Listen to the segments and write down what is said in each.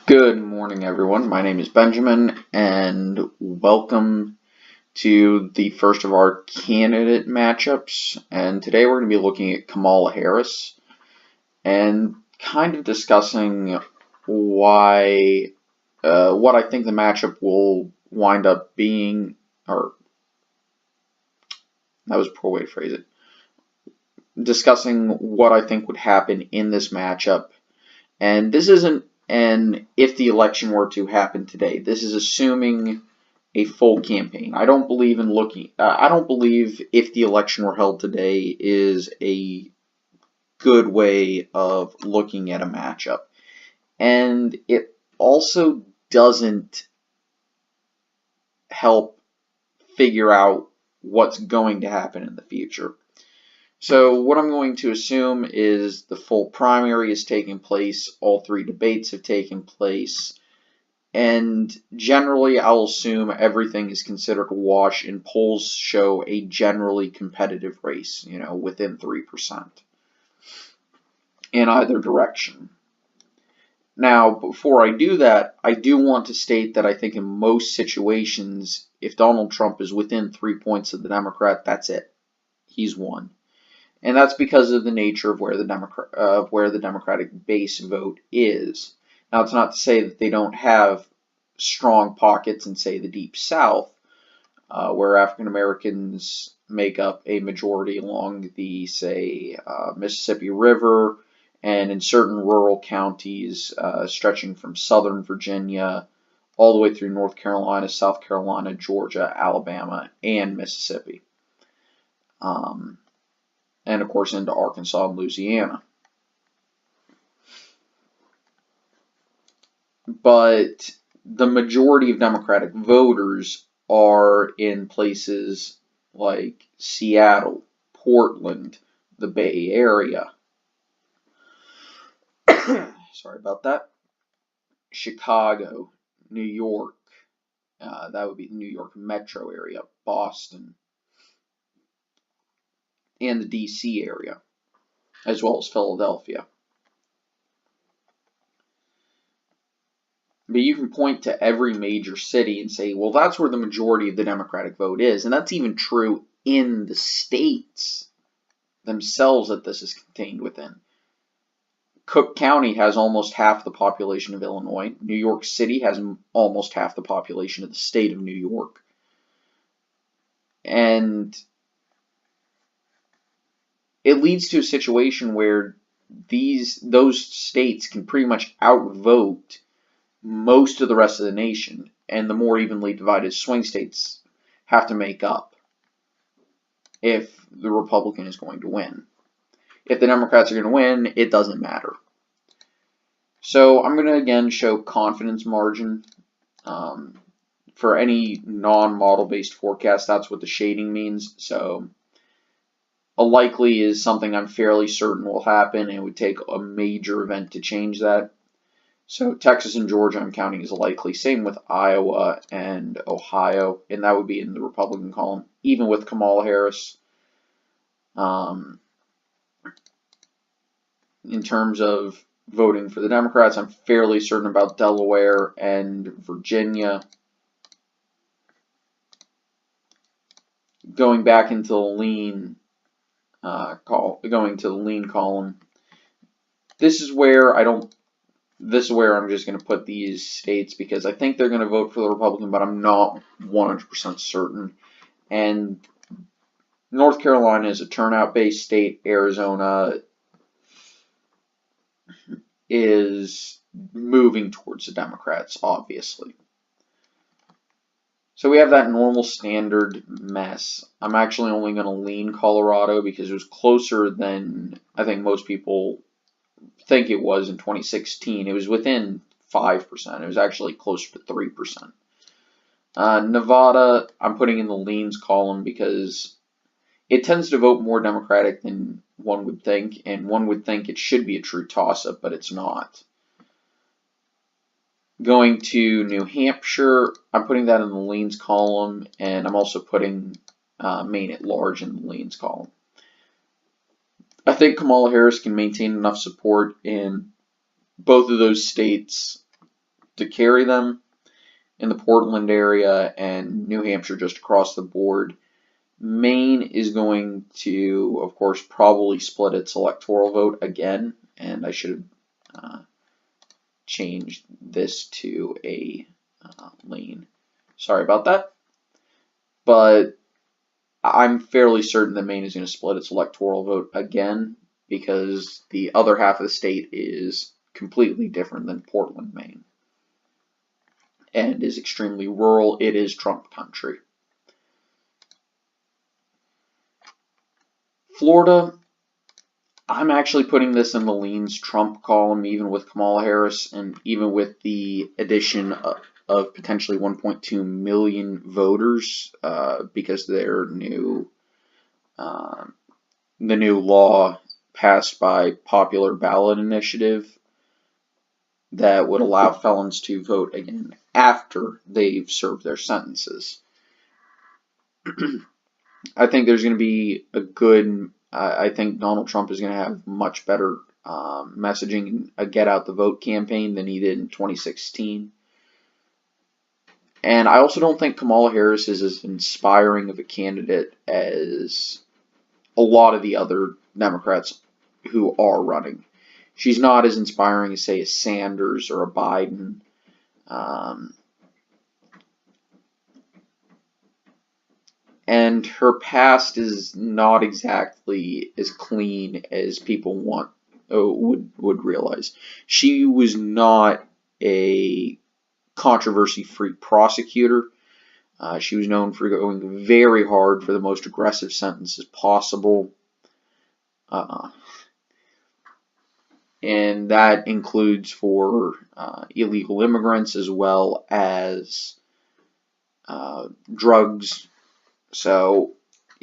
Good morning, everyone. My name is Benjamin, and welcome to the first of our candidate matchups. And today we're going to be looking at Kamala Harris and kind of discussing why, what I think the matchup will wind up being, or that was a poor way to phrase it. Discussing what I think would happen in this matchup. And this isn't an if the election were to happen today. This is assuming a full campaign. I don't believe in looking. I don't believe if the election were held today is a good way of looking at a matchup, and it also doesn't help figure out what's going to happen in the future. So what I'm going to assume is the full primary is taking place, all three debates have taken place, and generally I'll assume everything is considered a wash and polls show a generally competitive race, within 3% in either direction. Now, before I do that, I do want to state that I think in most situations, if Donald Trump is within 3 points of the Democrat, that's it. He's won. And that's because of the nature of where the Democratic base vote is. Now, it's not to say that they don't have strong pockets in, say, the Deep South, where African Americans make up a majority along the, say, Mississippi River, and in certain rural counties stretching from southern Virginia all the way through North Carolina, South Carolina, Georgia, Alabama, and Mississippi. And of course into Arkansas and Louisiana. But the majority of Democratic voters are in places like Seattle, Portland, the Bay Area. Sorry about that. Chicago, New York, that would be the New York metro area, Boston, and the DC area, as well as Philadelphia. But you can point to every major city and say, well, that's where the majority of the Democratic vote is. And that's even true in the states themselves that this is contained within. Cook County has almost half the population of Illinois. New York City has almost half the population of the state of New York. And it leads to a situation where those states can pretty much outvote most of the rest of the nation, and the more evenly divided swing states have to make up if the Republican is going to win. If the Democrats are going to win, it doesn't matter. So I'm going to again show confidence margin. For any non-model based forecast, that's what the shading means. So a likely is something I'm fairly certain will happen, and it would take a major event to change that. So Texas and Georgia I'm counting as likely. Same with Iowa and Ohio, and that would be in the Republican column, even with Kamala Harris. In terms of voting for the Democrats, I'm fairly certain about Delaware and Virginia. Going back into the lean column. This is where I'm just going to put these states because I think they're going to vote for the Republican, but I'm not 100% certain. And North Carolina is a turnout-based state. Arizona is moving towards the Democrats, obviously. So we have that normal standard mess. I'm actually only going to lean Colorado because it was closer than I think most people think it was in 2016. It was within 5%. It was actually closer to 3%. Nevada, I'm putting in the leans column because it tends to vote more Democratic than one would think, and one would think it should be a true toss-up, but it's not. Going to New Hampshire, I'm putting that in the leans column, and I'm also putting Maine at large in the leans column. I think Kamala Harris can maintain enough support in both of those states to carry them in the Portland area and New Hampshire just across the board. Maine is going to, of course, probably split its electoral vote again, and I should have changed this to a lane. Sorry about that. But I'm fairly certain that Maine is going to split its electoral vote again because the other half of the state is completely different than Portland, Maine, and is extremely rural. It is Trump country. Florida, I'm actually putting this in the leans Trump column, even with Kamala Harris and even with the addition of potentially 1.2 million voters because their new the new law passed by popular ballot initiative that would allow felons to vote again after they've served their sentences. I think there's going to be a good, I think Donald Trump is going to have much better messaging, a get out the vote campaign than he did in 2016. And I also don't think Kamala Harris is as inspiring of a candidate as a lot of the other Democrats who are running. She's not as inspiring as, say, a Sanders or a Biden. And her past is not exactly as clean as people would realize. She was not a controversy-free prosecutor. She was known for going very hard for the most aggressive sentences possible. And that includes for illegal immigrants as well as drugs. So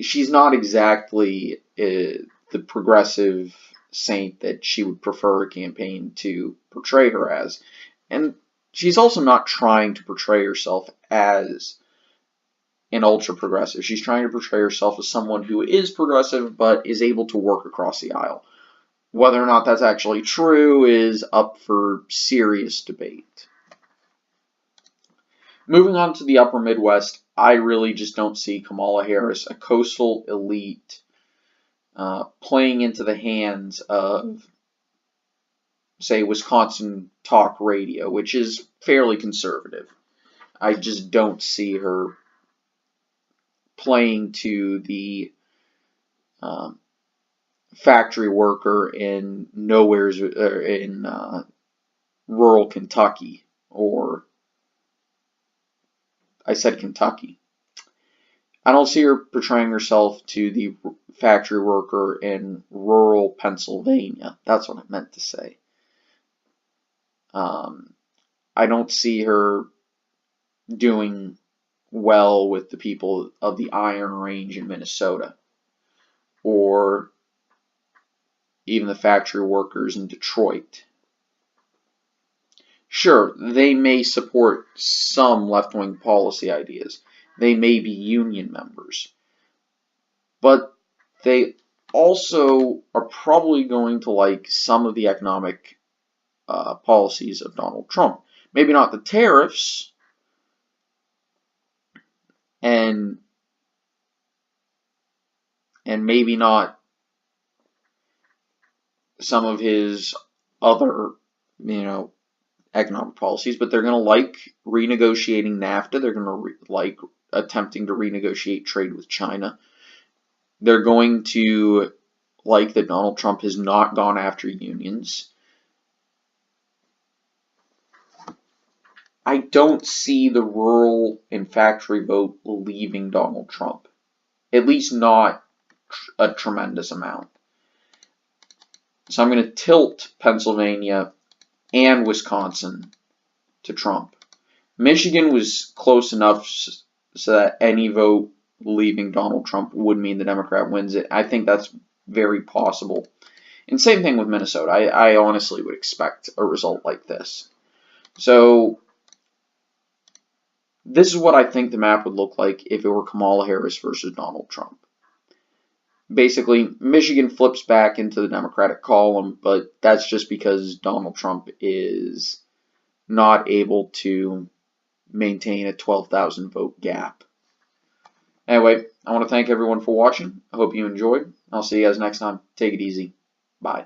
she's not exactly the progressive saint that she would prefer a campaign to portray her as. And she's also not trying to portray herself as an ultra-progressive. She's trying to portray herself as someone who is progressive but is able to work across the aisle. Whether or not that's actually true is up for serious debate. Moving on to the upper Midwest, I really just don't see Kamala Harris, a coastal elite, playing into the hands of, say, Wisconsin talk radio, which is fairly conservative. I just don't see her playing to the factory worker in rural Kentucky, or I said Kentucky. I don't see her portraying herself to the factory worker in rural Pennsylvania. That's what I meant to say. I don't see her doing well with the people of the Iron Range in Minnesota, or even the factory workers in Detroit. Sure, they may support some left-wing policy ideas. They may be union members. But they also are probably going to like some of the economic policies of Donald Trump. Maybe not the tariffs, and maybe not some of his other, economic policies, but they're going to like renegotiating NAFTA. They're going to like attempting to renegotiate trade with China. They're going to like that Donald Trump has not gone after unions. I don't see the rural and factory vote leaving Donald Trump. At least not a tremendous amount. So I'm going to tilt Pennsylvania and Wisconsin to Trump. Michigan was close enough so that any vote leaving Donald Trump would mean the Democrat wins it. I think that's very possible. And same thing with Minnesota. I honestly would expect a result like this. So this is what I think the map would look like if it were Kamala Harris versus Donald Trump. Basically, Michigan flips back into the Democratic column, but that's just because Donald Trump is not able to maintain a 12,000 vote gap. Anyway, I want to thank everyone for watching. I hope you enjoyed. I'll see you guys next time. Take it easy. Bye.